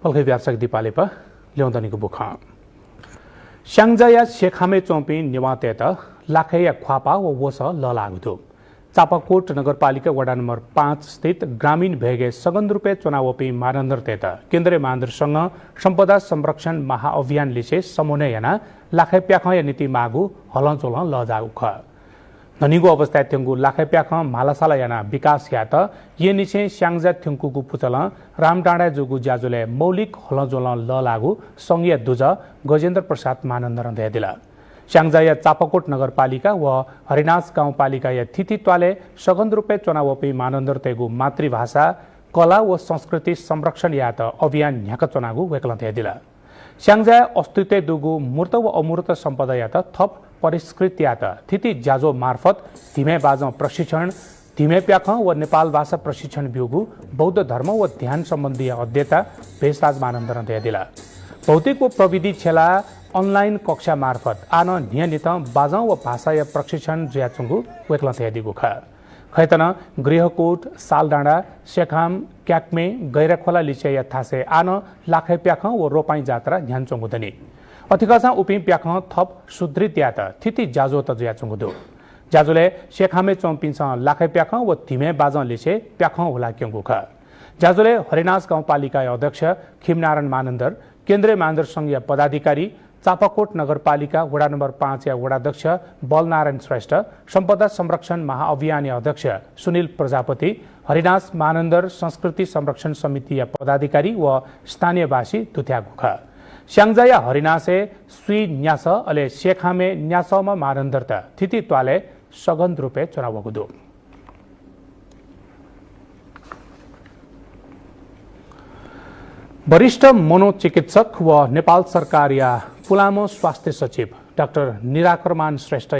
पल्खै व्यापक दीपाले प ल्याउँदनीको बुख स्याङ्जाया शेखामे चौपी निवातेत लाखैया ख्वापा व वस ललागुदो चापाकोट नगरपालिका वडा नम्बर 5 स्थित ग्रामीण भेगे सगन रुपे चुनावपी मानन्दर तेत केन्द्रीय मानन्दरसँग सम्पदा संरक्षण महाअभियान लिसे समूहयाना लाखै प्याखया नीति मागु हलचोल लजागु ख धनीगो अवस्था थ्यंगु लाखै प्याख मालासाला याना विकास यात ये निसे स्याङ्जा थ्यंकुगु पुचल रामडाँडा जुगु ज्याजुले मौलिक हलचोल लागु संघीय दुज गजेन्द्र प्रसाद मानन्दर दिला स्याङ्जाया चापाकोट नगरपालिका व हरिनास गाउँपालिका या थितित्वाले सगन रुपे चुनावपी मानन्दर तेगु मातृभाषा कला व संस्कृति संरक्षण यात अभियान न्याक चुनागु वेकलन दिला स्याङ्जा अस्तित्व दुगु मूर्त व अमूर्त सम्पदा यात थप परिष्कृत यात थिति ज्याजो मार्फत धिमे बाज प्रशिक्षण धिमे प्याख व नेपाल भाषा प्रशिक्षण बिउगु बौद्ध धर्म व ध्यान सम्बन्धी अध्येता भेषराज मानन्दर दिला भौतिक व प्रविधि छेला अनलाइन कक्षा मार्फत आन नियमित बाजाउ व भाषा या प्रशिक्षण ज्याचुङ्गु वेकलन दिगु ख खैतन गृहकोट सालडाँडा शेखाम क्याक्मे गैराखोला लिचे या थासे आन लाखै प्याख व रोपाई जात्रा ध्यानचुङ्गुदनी अथिकसा उपि प्याख थप सुदृढ यात थिति ज्याजो त ज्याचुङ्गुदो ज्याजुले शेखामे चौपिन्छ लाखै प्याख व धिमे बाज लिसे प्याख होला क्यङ्गु ख ज्याजुले हरिनास गाउँपालिका अध्यक्ष खिमनारायण मानन्दर केन्द्रीय मानन्दर संघीय पदाधिकारी चापाकोट नगरपालिका वडा नम्बर 5 या वडाध्यक्ष बलनारायण श्रेष्ठ सम्पदा संरक्षण महाअभियान अध्यक्ष सुनिल प्रजापति हरिनास मानन्दर संस्कृति संरक्षण समिति या पदाधिकारी व स्थानीयवासी दुत्यागु ख स्याङ्जाया हरिनासे सुई न्यास अले शेखामे न्यासमा मानन्दर त थिति त्वाले सगन रुपे चुनावगु दो वरिष्ठ मनोचिकित्सक व नेपाल सरकार या पुलामो स्वास्थ्य सचिव डाक्टर निराकरमान श्रेष्ठ